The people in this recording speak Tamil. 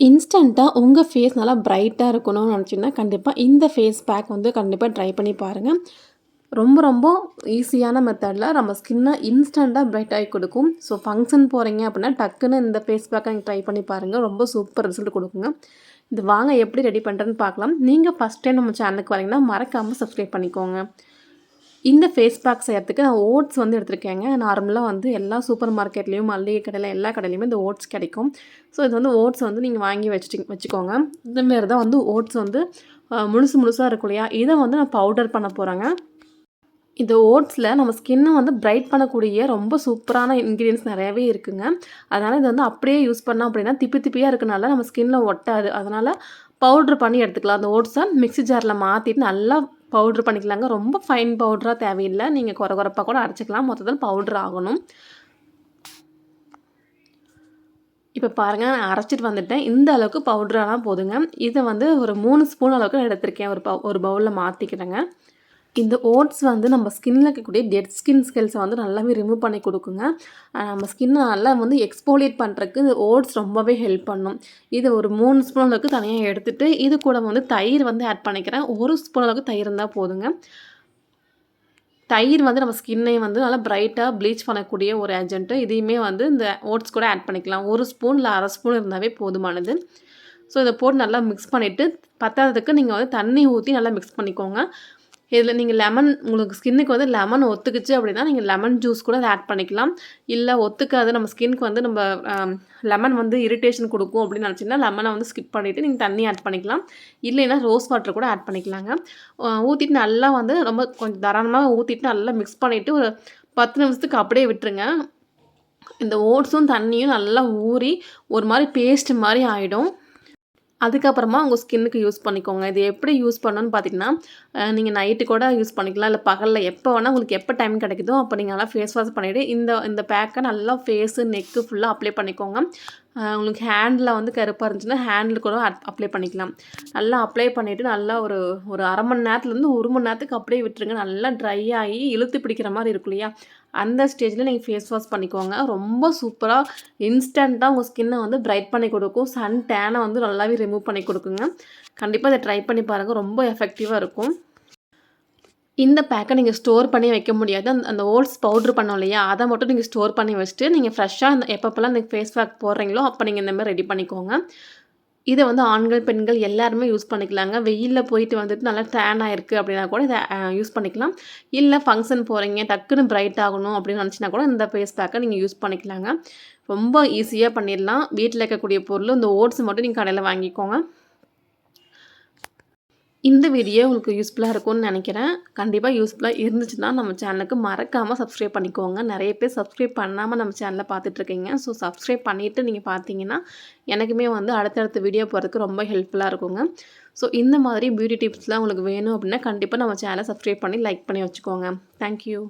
இன்ஸ்டன்ட்டா உங்க ஃபேஸ் நல்லா பிரைட்டா இருக்கணும்னு நெனச்சீங்கன்னா, கண்டிப்பா இந்த ஃபேஸ் பேக் வந்து கண்டிப்பா ட்ரை பண்ணி பாருங்க. ரொம்ப ரொம்ப ஈஸியான மெத்தட்ல நம்ம ஸ்கின்ன இன்ஸ்டன்ட்டா பிரைட் ஆக்கி குடுக்கும். ஸோ ஃபங்ஷன் போறீங்க அப்டின்னா, டக்குன்னு இந்த ஃபேஸ் பேக்க நீங்க ட்ரை பண்ணி பாருங்க. ரொம்ப சூப்பர் ரிசல்ட் குடுக்குங்க. இது வாங்க எப்படி ரெடி பண்றதுன்னு பார்க்கலாம். நீங்க ஃபர்ஸ்ட் டைம் நம்ம சேனலுக்கு வரீங்கன்னா, மறக்காம சப்ஸ்கிரைப் பண்ணிக்கோங்க. இந்த ஃபேஸ் பேக் செய்யறதுக்கு நான் ஓட்ஸ் வந்து எடுத்திருக்கேங்க. நார்மலா வந்து எல்லா சூப்பர் மார்க்கெட்லயும், மளிகை கடையில எல்லா கடையிலயுமே இந்த ஓட்ஸ் கிடைக்கும். ஸோ இது வந்து ஓட்ஸ் வந்து நீங்க வாங்கி வச்சுக்கோங்க. இந்த மாரி தான் வந்து ஓட்ஸ் வந்து முழுசு முழுசா இருக்கும் இல்லையா? இத வந்து நான் பவுடர் பண்ண போறேங்க. இந்த ஓட்ஸ்ல நம்ம ஸ்கின்ன வந்து பிரைட் பண்ணக்கூடிய ரொம்ப சூப்பரான இன்கிரியன்ட்ஸ் நெறையவே இருக்குங்க. அதனால இத வந்து அப்படியே யூஸ் பண்ணோம் அப்படின்னா, திப்பி திப்பியா இருக்கனால நம்ம ஸ்கின்ல ஒட்டாது. அதனால பவுடர் பண்ணி எடுத்துக்கலாம். அந்த ஓட்ஸ மிக்ஸி ஜார்ல மாத்திட்டு நல்லா பவுடர் பண்ணிக்கலாங்க. ரொம்ப ஃபைன் பவுடரா தேவையில்ல. நீங்க கொர கொரப்பா கூட அரைச்சுக்கலாம். மொத்தத்துல பவுடர் ஆகணும். இப்ப பாருங்க நான் அரைச்சுட்டு வந்துட்டேன். இந்த அளவுக்கு பவுடர் ஆனா போதுங்க. இத வந்து ஒரு 3 ஸ்பூன் அளவுக்கு நான் எடுத்திருக்கேன். ஒரு பவுல்ல மாத்திக்கிறேங்க. இந்த ஓட்ஸ் வந்து நம்ம ஸ்கின்ல இருக்கக்கூடிய டெட் ஸ்கின் செல்ஸ வந்து நல்லாவே ரிமூவ் பண்ணி குடுக்குங்க. நம்ம ஸ்கின்ன நல்லா வந்து எக்ஸ்ஃபோலியேட் பண்றதுக்கு இந்த ஓட்ஸ் ரொம்பவே ஹெல்ப் பண்ணும். இது ஒரு 3 ஸ்பூன் அளவுக்கு தனியா எடுத்துட்டு, இது கூட வந்து தயிர் வந்து ஆட் பண்ணிக்கிறேன். 1 ஸ்பூன் அளவுக்கு தயிர் இருந்தா போதுங்க. தயிர் வந்து நம்ம ஸ்கின்னை வந்து நல்லா பிரைட்டா ப்ளீச் பண்ணக்கூடிய ஒரு ஏஜென்ட். இதையுமே வந்து இந்த ஓட்ஸ் கூட ஆட் பண்ணிக்கலாம். 1 ஸ்பூன் இல்ல 1/2 ஸ்பூன் இருந்தாவே போதுமானது. ஸோ இத போட்டு நல்லா மிக்ஸ் பண்ணிட்டு, பத்தாததுக்கு நீங்க வந்து தண்ணி ஊத்தி நல்லா மிக்ஸ் பண்ணிக்கோங்க. இதில நீங்க லெமன் உங்களுக்கு ஸ்கின்னுக்கு வந்து லெமன் ஒத்துக்குச்சு அப்படின்னா, நீங்க லெமன் ஜூஸ் கூட அத ஆட் பண்ணிக்கலாம். இல்ல ஒத்துக்காது நம்ம ஸ்கின்னுக்கு வந்து நம்ம அ லெமன் வந்து இரிட்டேஷன் குடுக்கும் அப்படின்னு நெனச்சீங்கன்னா, லெமன வந்து ஸ்கிப் பண்ணிட்டு நீங்க தண்ணி ஆட் பண்ணிக்கலாம். இல்லைன்னா ரோஸ் வாட்டர் கூட ஆட் பண்ணிக்கலாங்க. ஊத்திட்டு நல்லா வந்து ரொம்ப கொஞ்சம் தாராளமா ஊத்திட்டு நல்லா மிக்ஸ் பண்ணிட்டு ஒரு 10 நிமிஷத்துக்கு அப்படியே விட்டுருங்க. இந்த ஓட்ஸும் தண்ணியும் நல்லா ஊறி ஒரு மாரி பேஸ்ட் மாரி ஆயிடும். அதுக்கப்புறமா உங்க ஸ்கின்னுக்கு யூஸ் பண்ணிக்கோங்க. இது எப்படி யூஸ் பண்ணணும்னு பார்த்தீங்கன்னா, நீங்க நைட்டு கூட யூஸ் பண்ணிக்கலாம். இல்ல பகல்ல எப்போ வேணா உங்களுக்கு எப்போ டைம் கிடைக்குதோ, அப்போ நீங்க நல்லா ஃபேஸ் வாஷ் பண்ணிட்டு, இந்த இந்த பேக்க நல்லா ஃபேஸு, நெக்கு ஃபுல்லா அப்ளை பண்ணிக்கோங்க. உங்களுக்கு ஹேண்ட்ல வந்து கருப்பா இருந்துச்சுன்னா, ஹேண்ட்ல கூட அப்ளை பண்ணிக்கலாம். நல்லா அப்ளை பண்ணிட்டு, நல்லா ஒரு ஒரு 1/2 மணி நேரத்துலேருந்து 1 மணி நேரத்துக்கு அப்படியே விட்டுருங்க. நல்லா ட்ரை ஆகி இழுத்து பிடிக்கிற மாரி இருக்கும் இல்லையா? அந்த ஸ்டேஜ்ல நீங்க ஃபேஸ் வாஷ் பண்ணிக்கோங்க. ரொம்ப சூப்பரா இன்ஸ்டன்ட்டா உங்க ஸ்கின்ன வந்து பிரைட் பண்ணி குடுக்கும். சன் டேன வந்து நல்லாவே ரிமூவ் பண்ணி குடுக்குங்க. கண்டிப்பா இத ட்ரை பண்ணி பாருங்க. ரொம்ப எஃபெக்டிவா இருக்கும். இந்த பேக்க நீங்க ஸ்டோர் பண்ணி வைக்க முடியாது. அந்த அந்த ஓட்ஸ் பவுடர் பண்ணோம் இல்லையா? அத மட்டும் நீங்க ஸ்டோர் பண்ணி வச்சுட்டு, நீங்க ஃப்ரெஷ்ஷா எப்பப்பலாம் இந்த ஃபேஸ் பேக் போடுறீங்களோ, அப்ப நீங்க இந்த மாரி ரெடி பண்ணிக்கோங்க. இத வந்து ஆண்கள், பெண்கள் எல்லாருமே யூஸ் பண்ணிக்கலாங்க. வெயில்ல போயிட்டு வந்துட்டு நல்லா டேன் ஆயிருக்கு அப்படின்னா கூட இத யூஸ் பண்ணிக்கலாம். இல்ல ஃபங்ஷன் போறீங்க, டக்குனு பிரைட் ஆகணும் அப்படின்னு நினச்சினா கூட இந்த ஃபேஸ் பேக்க நீங்க யூஸ் பண்ணிக்கலாங்க. ரொம்ப ஈஸியா பண்ணிடலாம். வீட்ல இருக்கக்கூடிய பொருள் இந்த ஓட்ஸ் மட்டும் நீங்க கடையில வாங்கிக்கோங்க. இந்த வீடியோ உங்களுக்கு யூஸ்ஃபுல்லா இருக்கும்னு நெனைக்கிறேன். கண்டிப்பா யூஸ்ஃபுல்லா இருந்துச்சுன்னா, நம்ம சேனலுக்கு மறக்காம சப்ஸ்கிரைப் பண்ணிக்கோங்க. நெறைய பேர் சப்ஸ்கிரைப் பண்ணாம நம்ம சேனல பார்த்துட்ருக்கீங்க. ஸோ சப்ஸ்கிரைப் பண்ணிட்டு நீங்க பார்த்தீங்கன்னா, எனக்குமே வந்து அடுத்தடுத்த வீடியோ போடுறதுக்கு ரொம்ப ஹெல்ப்ஃபுல்லா இருக்குங்க. ஸோ இந்த மாதிரி பியூட்டி டிப்ஸ்லாம் உங்களுக்கு வேணும் அப்படின்னா, கண்டிப்பா நம்ம சேனல சப்ஸ்கிரைப் பண்ணி, லைக் பண்ணி வச்சுக்கோங்க. Thank you.